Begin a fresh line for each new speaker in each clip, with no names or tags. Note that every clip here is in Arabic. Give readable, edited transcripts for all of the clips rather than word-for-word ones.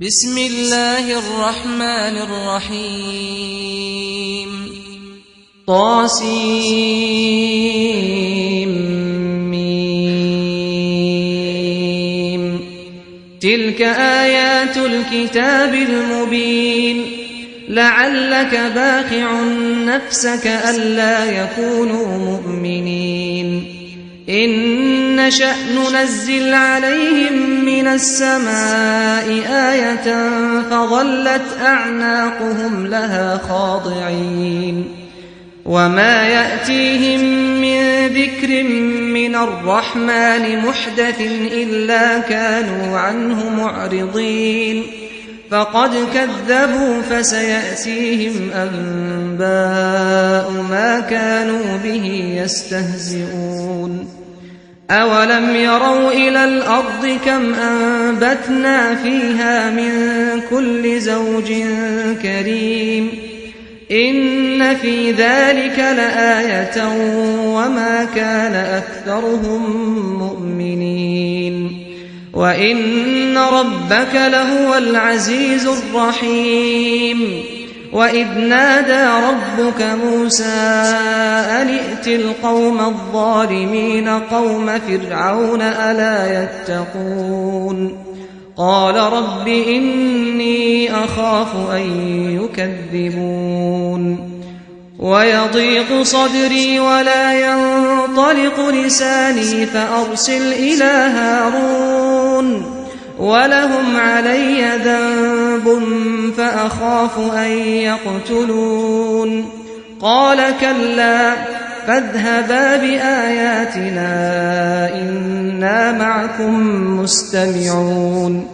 بسم الله الرحمن الرحيم طاسيم تلك آيات الكتاب المبين لعلك باخع نفسك ألا يكونوا مؤمنين إن نشأ ننزل عليهم من السماء آية فظلت أعناقهم لها خاضعين وما يأتيهم من ذكر من الرحمن محدث إلا كانوا عنه معرضين فقد كذبوا فسيأتيهم أنباء ما كانوا به يستهزئون أولم يروا إلى الأرض كم أنبتنا فيها من كل زوج كريم إن في ذلك لآية وما كان أكثرهم مؤمنين وإن ربك لهو العزيز الرحيم وإذ نادى ربك موسى أن ائت القوم الظالمين قوم فرعون ألا يتقون قال رب إني أخاف أن يكذبون ويضيق صدري ولا ينطلق لساني فأرسل إلى هارون ولهم علي ذنب فأخاف أن يقتلون قال كلا فاذهبا بآياتنا إنا معكم مستمعون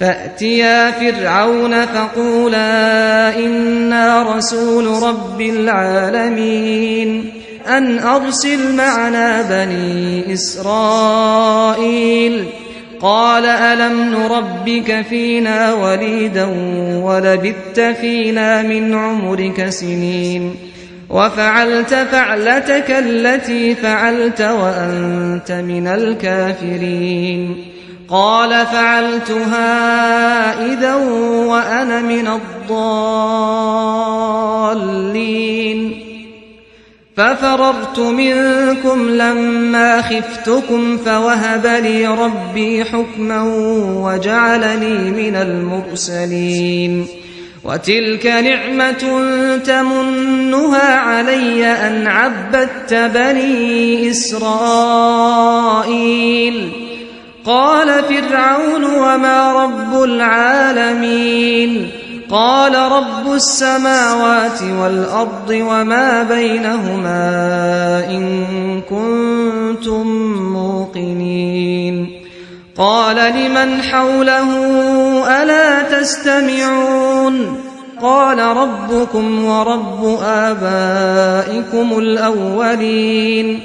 فأتيا فرعون فقولا إنا رسول رب العالمين أن أرسل معنا بني إسرائيل قال ألم نربك فينا وليدا ولبثت فينا من عمرك سنين وفعلت فعلتك التي فعلت وأنت من الكافرين قال فعلتها إذا وأنا من الضالين ففررت منكم لما خفتكم فوهب لي ربي حكما وجعلني من المرسلين وتلك نعمة تمنها علي أن عبدت بني إسرائيل قال فرعون وما رب العالمين قال رب السماوات والأرض وما بينهما إن كنتم موقنين قال لمن حوله ألا تستمعون قال ربكم ورب آبائكم الأولين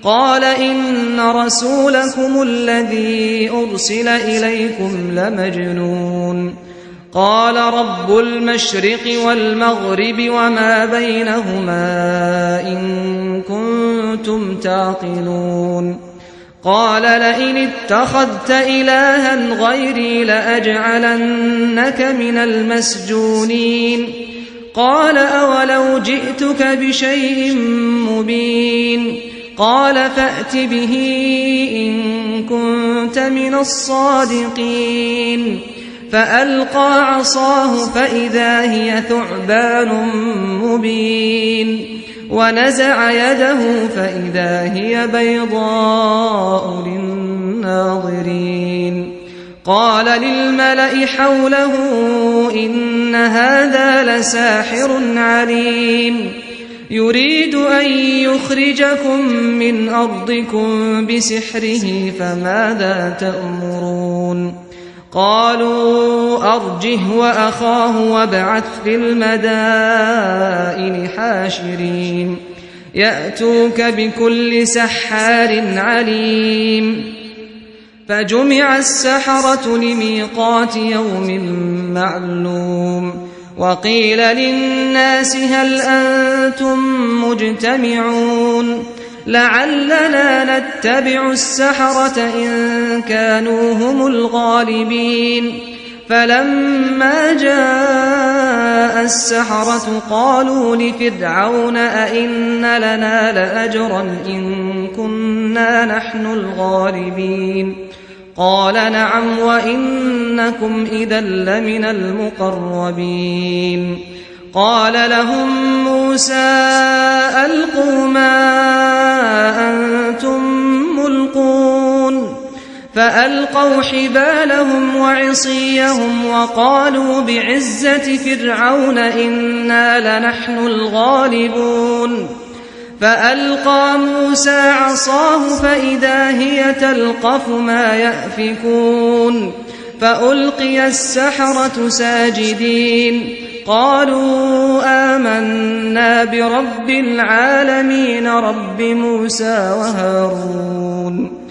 قال إن رسولكم الذي أرسل إليكم لمجنون قال رب المشرق والمغرب وما بينهما إن كنتم تعقلون قال لئن اتخذت إلها غيري لأجعلنك من المسجونين قال أولو جئتك بشيء مبين قال فأت به إن كنت من الصادقين فألقى عصاه فإذا هي ثعبان مبين ونزع يده فإذا هي بيضاء للناظرين قال للملأ حوله إن هذا لساحر عليم يريد أن يخرجكم من أرضكم بسحره فماذا تأمرون قالوا أرجه وأخاه وابعث في المدائن حاشرين يأتوك بكل سحار عليم فجمع السحرة لميقات يوم معلوم وقيل للناس هل أنتم مجتمعون لعلنا نتبع السحرة إن كانوا هم الغالبين فلما جاء السحرة قالوا لفرعون أئن لنا لأجرا إن كنا نحن الغالبين قال نعم وإنكم إذا لمن المقربين قال لهم موسى ألقوا ما أنتم ملقون فألقوا حبالهم وعصيهم وقالوا بعزة فرعون إنا لنحن الغالبون فألقى موسى عصاه فإذا هي تلقف ما يأفكون فألقي السحرة ساجدين قالوا آمنا برب العالمين رب موسى وهارون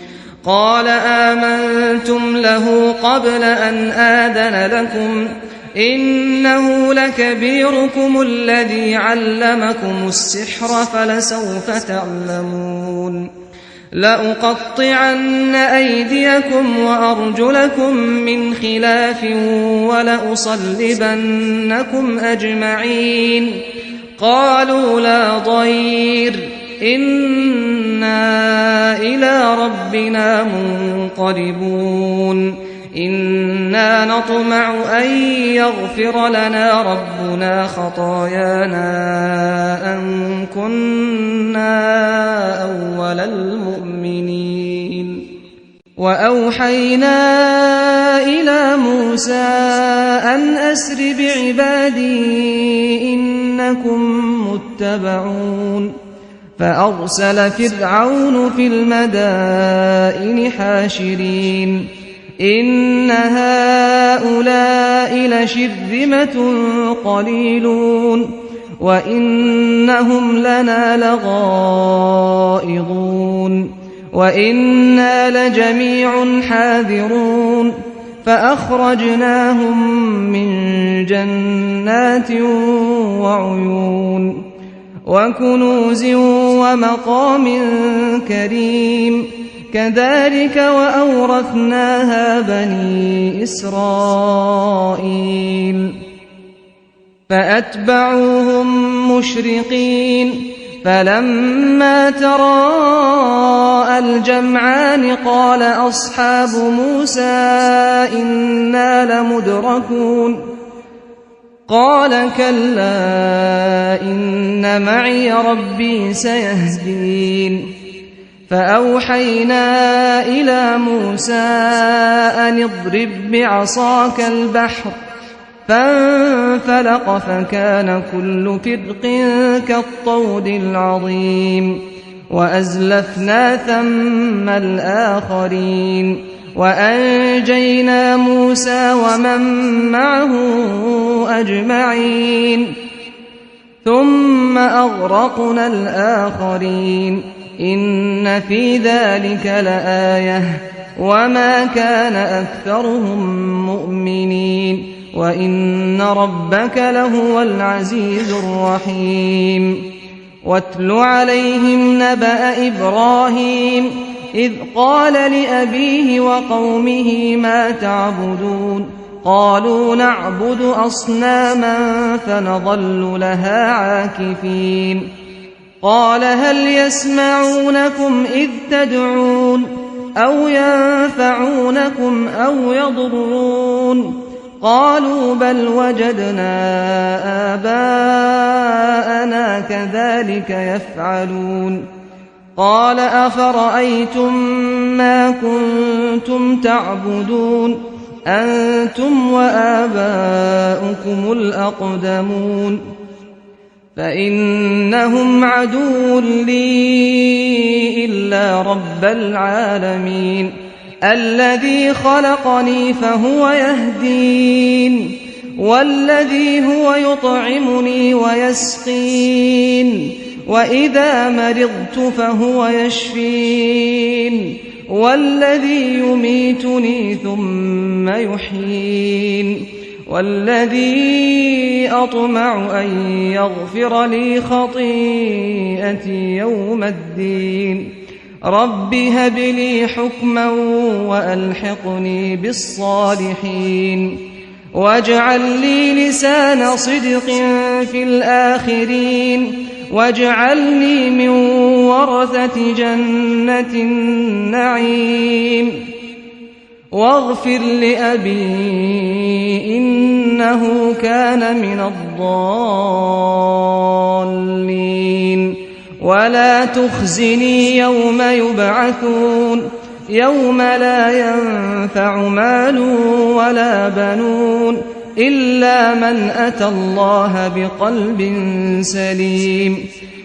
قال آمنتم له قبل أن آذن لكم إنه لكبيركم الذي علمكم السحر فلسوف تعلمون لأقطعن أيديكم وأرجلكم من خلاف ولأصلبنكم أجمعين قالوا لا ضير إنا إلى ربنا منقلبون إنا نطمع أن يغفر لنا ربنا خطايانا أن كنا أول المؤمنين وأوحينا إلى موسى أن أسر بعبادي إنكم متبعون فأرسل فرعون في المدائن حاشرين إن هؤلاء لشرذمة قليلون وإنهم لنا لغائظون وإنا لجميع حاذرون فأخرجناهم من جنات وعيون وكنوز ومقام كريم كذلك وأورثناها بني إسرائيل فأتبعوهم مشرقين فلما تراءى الجمعان قال أصحاب موسى إنا لمدركون قال كلا إن معي ربي سيهدين فأوحينا إلى موسى أن اضرب بعصاك البحر فانفلق فكان كل فرق كالطود العظيم وأزلفنا ثم الآخرين وأنجينا موسى ومن معه أجمعين ثم أغرقنا الآخرين إن في ذلك لآية وما كان أكثرهم مؤمنين وإن ربك لهو العزيز الرحيم واتل عليهم نبأ إبراهيم إذ قال لأبيه وقومه ما تعبدون قالوا نعبد أصناما فنظل لها عاكفين قال هل يسمعونكم إذ تدعون أو ينفعونكم أو يضرون قالوا بل وجدنا آباءنا كذلك يفعلون قال أفرأيتم ما كنتم تعبدون أنتم وآباؤكم الأقدمون فإنهم عدو لي إلا رب العالمين الذي خلقني فهو يهدين والذي هو يطعمني ويسقين وإذا مرضت فهو يشفين والذي يميتني ثم يحيين والذي أطمع أن يغفر لي خطيئتي يوم الدين رب هب لي حكما وألحقني بالصالحين واجعل لي لسان صدق في الآخرين واجعلني من ورثة جنة النعيم واغفر لأبي إنه كان من الضالين ولا تخزني يوم يبعثون يوم لا ينفع مال ولا بنون إلا من أتى الله بقلب سليم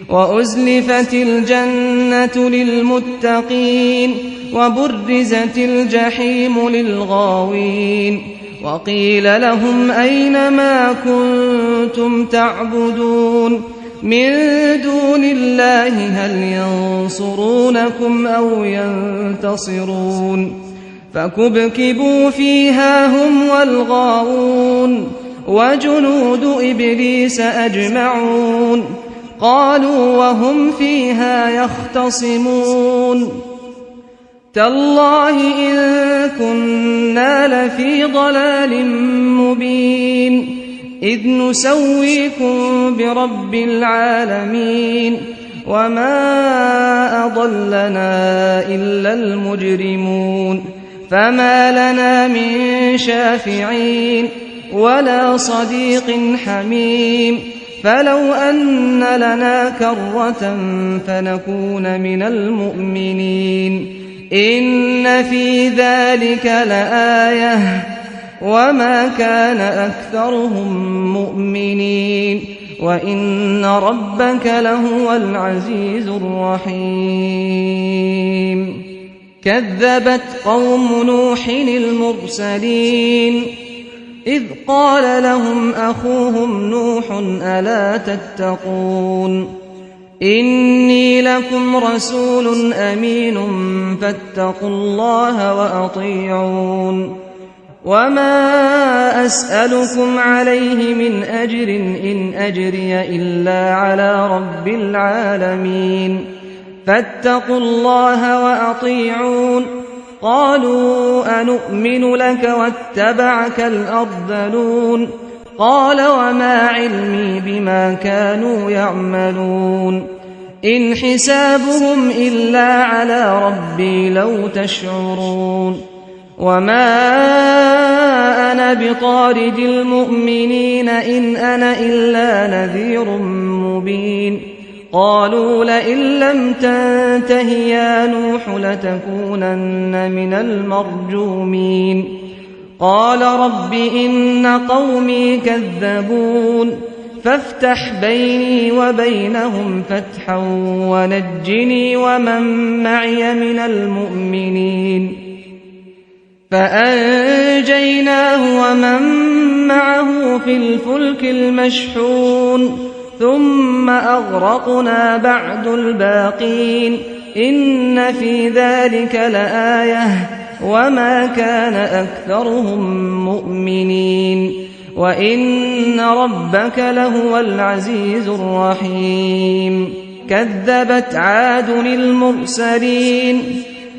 وأزلفت الجنة للمتقين وبرزت الجحيم للغاوين وقيل لهم أين ما كنتم تعبدون من دون الله هل ينصرونكم أو ينتصرون فكبكبوا فيها هم والغاوون وجنود إبليس أجمعون قالوا وهم فيها يختصمون تالله إن كنا لفي ضلال مبين إذ نسويكم برب العالمين وما أضلنا إلا المجرمون فما لنا من شافعين ولا صديق حميم فلو أن لنا كرة فنكون من المؤمنين إن في ذلك لآية وما كان أكثرهم مؤمنين وإن ربك لهو العزيز الرحيم كذبت قوم نوح المرسلين إذ قال لهم أخوهم نوح ألا تتقون إني لكم رسول أمين فاتقوا الله وأطيعون وما أسألكم عليه من أجر إن أجري إلا على رب العالمين فاتقوا الله وأطيعون قالوا أنؤمن لك واتبعك الأرذلون قال وما علمي بما كانوا يعملون إن حسابهم إلا على ربي لو تشعرون وما أنا بطارد المؤمنين إن أنا إلا نذير مبين قالوا لئن لم تنته يا نوح لتكونن من المرجومين قال رب إن قومي كذبون فافتح بيني وبينهم فتحا ونجني ومن معي من المؤمنين فأنجيناه ومن معه في الفلك المشحون ثم أغرقنا بعد الباقين إن في ذلك لآية وما كان أكثرهم مؤمنين وإن ربك لهو العزيز الرحيم كذبت عاد المرسلين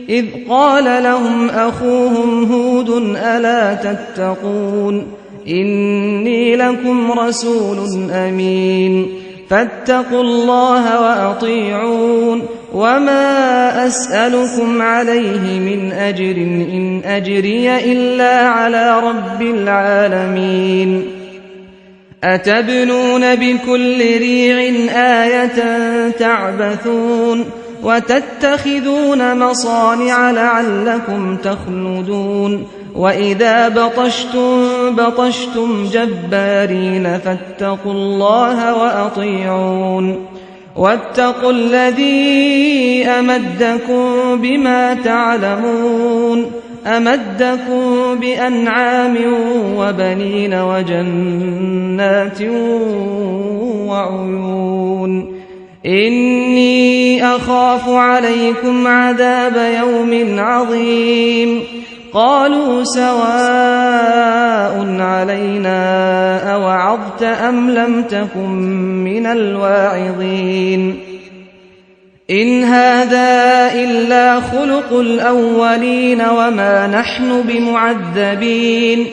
إذ قال لهم أخوهم هود ألا تتقون إني لكم رسول أمين فاتقوا الله وأطيعون وما أسألكم عليه من أجر إن أجري إلا على رب العالمين أتبنون بكل ريع آية تعبثون وتتخذون مصانع لعلكم تخلدون وإذا بطشتم جبارين فاتقوا الله وأطيعون واتقوا الذي أمدكم بما تعلمون أمدكم بأنعام وبنين وجنات وعيون إني أخاف عليكم عذاب يوم عظيم قالوا سواء علينا أوعظت أم لم تكن من الواعظين إن هذا إلا خلق الأولين وما نحن بمعذبين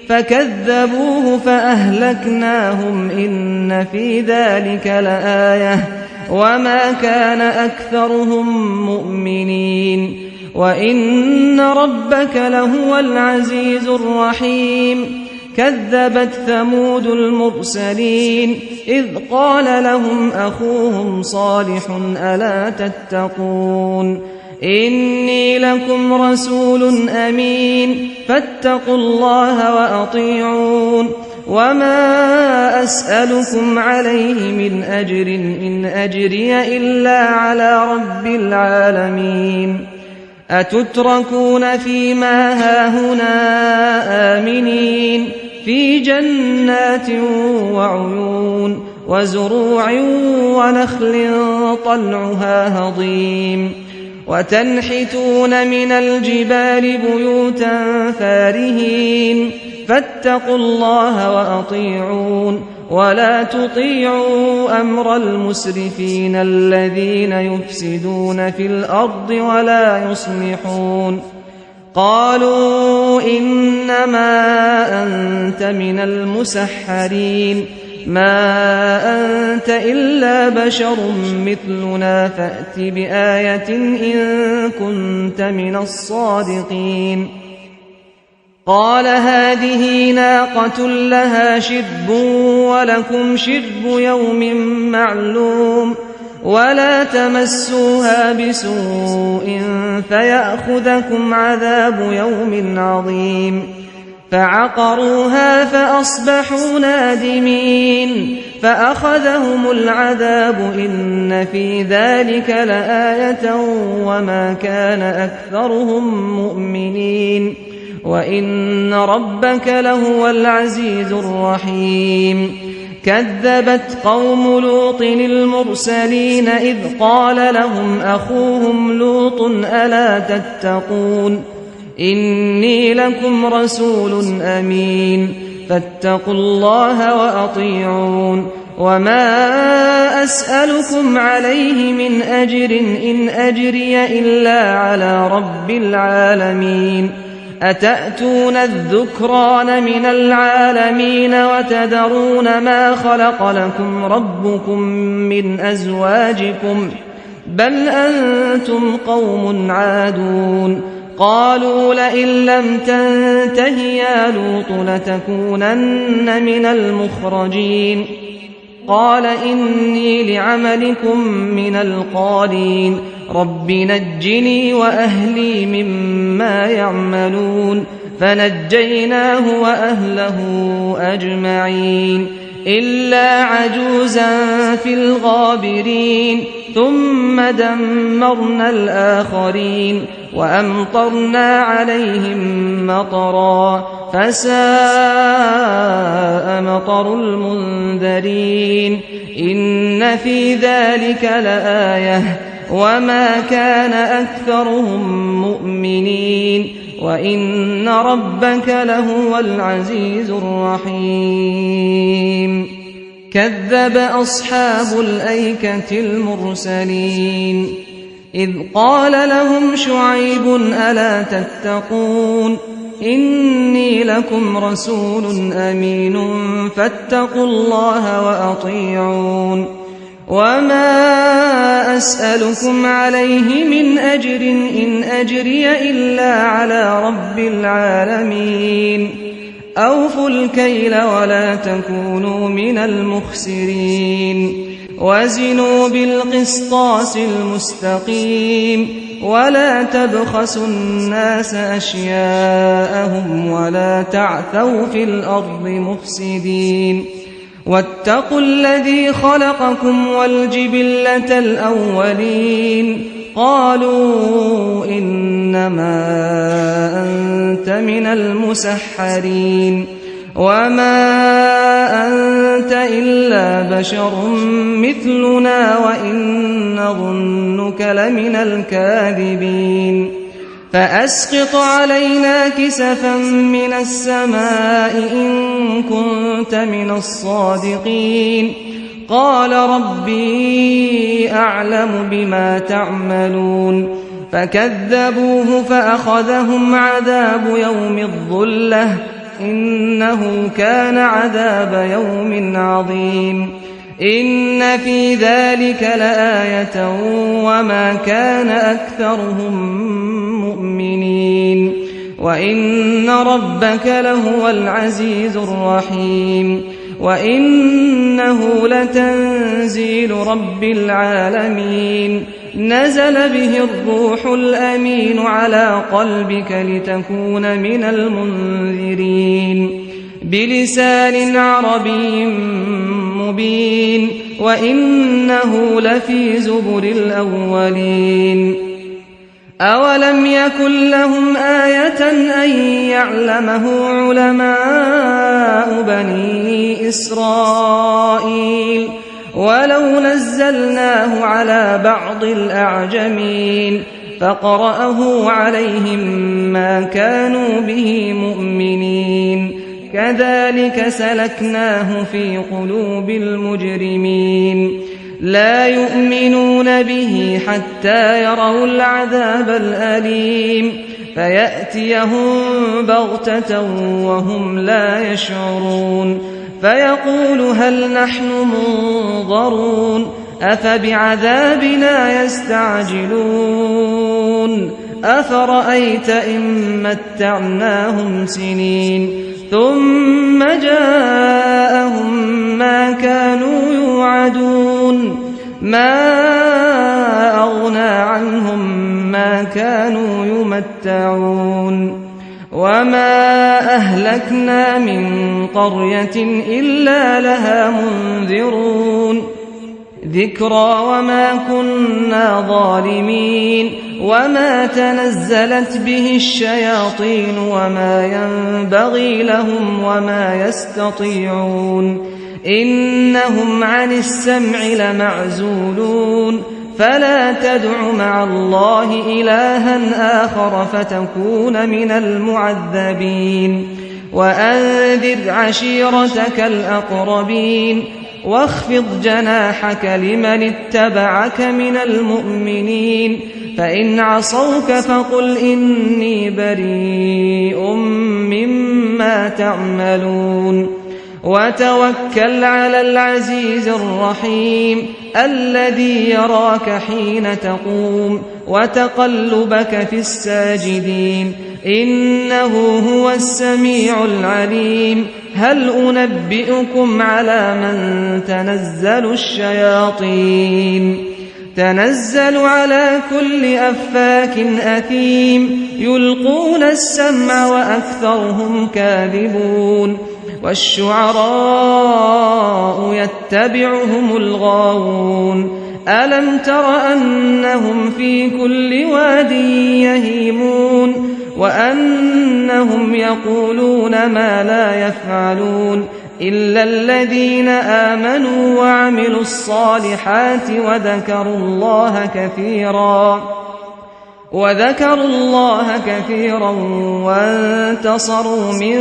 فكذبوه فأهلكناهم إن في ذلك لآية وما كان أكثرهم مؤمنين وإن ربك لهو العزيز الرحيم كذبت ثمود المرسلين إذ قال لهم أخوهم صالح ألا تتقون إني لكم رسول أمين فاتقوا الله وأطيعون وما أسألكم عليه من أجر إن أجري إلا على رب العالمين أتتركون فيما هاهنا آمنين في جنات وعيون وزروع ونخل طلعها هضيم وتنحتون من الجبال بيوتا فارهين فاتقوا الله وأطيعون ولا تطيعوا أمر المسرفين الذين يفسدون في الأرض ولا يصلحون قالوا إنما أنت من المسحرين ما أنت إلا بشر مثلنا فأت بآية إن كنت من الصادقين قال هذه ناقة لها شرب ولكم شرب يوم معلوم ولا تمسوها بسوء فيأخذكم عذاب يوم عظيم فعقروها فأصبحوا نادمين فأخذهم العذاب إن في ذلك لآية وما كان أكثرهم مؤمنين وإن ربك لهو العزيز الرحيم كذبت قوم لوط المرسلين إذ قال لهم أخوهم لوط ألا تتقون إني لكم رسول أمين فاتقوا الله وأطيعون وما أسألكم عليه من أجر إن أجري إلا على رب العالمين أتأتون الذكران من العالمين وتذرون ما خلق لكم ربكم من أزواجكم بل أنتم قوم عادون قالوا لئن لم تنته يا لوط لتكونن من المخرجين قال إني لعملكم من القالين رب نجني وأهلي مما يعملون فنجيناه وأهله أجمعين إلا عجوزا في الغابرين ثم دمرنا الآخرين وأمطرنا عليهم مطرا فساء مطر المنذرين إن في ذلك لآية وما كان أكثرهم مؤمنين وإن ربك لهو العزيز الرحيم كذب أصحاب الأيكة المرسلين إذ قال لهم شعيب ألا تتقون إني لكم رسول أمين فاتقوا الله وأطيعون وما أسألكم عليه من أجر إن أجري إلا على رب العالمين أوفوا الكيل ولا تكونوا من المخسرين وزنوا بالقسطاس المستقيم ولا تبخسوا الناس أشياءهم ولا تعثوا في الأرض مفسدين واتقوا الذي خلقكم والجبلة الأولين قالوا إنما أنت من المسحرين وما أنت إلا بشر مثلنا وإن نظنك لمن الكاذبين فأسقط علينا كسفا من السماء إن كنت من الصادقين قال ربي أعلم بما تعملون فكذبوه فأخذهم عذاب يوم الظلة إنه كان عذاب يوم عظيم إن في ذلك لآية وما كان أكثرهم مؤمنين وإن ربك لهو العزيز الرحيم وإنه لتنزيل رب العالمين نزل به الروح الأمين على قلبك لتكون من المنذرين بلسان عربي مبين وإنه لفي زبر الأولين أولم يكن لهم آية أن يعلمه علماء بني إسرائيل ولو نزلناه على بعض الأعجمين فقرأه عليهم ما كانوا به مؤمنين كذلك سلكناه في قلوب المجرمين لا يؤمنون به حتى يروا العذاب الأليم فيأتيهم بغتة وهم لا يشعرون فيقول هل نحن منظرون أفبعذابنا يستعجلون أفرأيت إن متعناهم سنين ثم جاءهم ما كانوا يوعدون ما أغنى عنهم ما كانوا يمتعون وما أهلكنا من قرية إلا لها منذرون ذكرى وما كنا ظالمين وما تنزلت به الشياطين وما ينبغي لهم وما يستطيعون إنهم عن السمع لمعزولون فلا تدع مع الله إلها آخر فتكون من المعذبين وأنذر عشيرتك الأقربين واخفض جناحك لمن اتبعك من المؤمنين فإن عصوك فقل إني بريء مما تعملون وتوكل على العزيز الرحيم الذي يراك حين تقوم وتقلبك في الساجدين إنه هو السميع العليم هل أنبئكم على من تنزل الشياطين تنزل على كل أفاك أثيم يلقون السمع وأكثرهم كاذبون والشعراء يتبعهم الغاوون ألم تر أنهم في كل واد يهيمون وأنهم يقولون ما لا يفعلون إلا الذين آمنوا وعملوا الصالحات وذكروا الله كثيرا وانتصروا من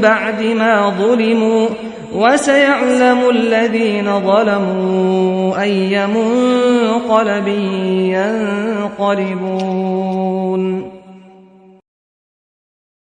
بعد ما ظلموا وسيعلم الذين ظلموا أي منقلب ينقلبون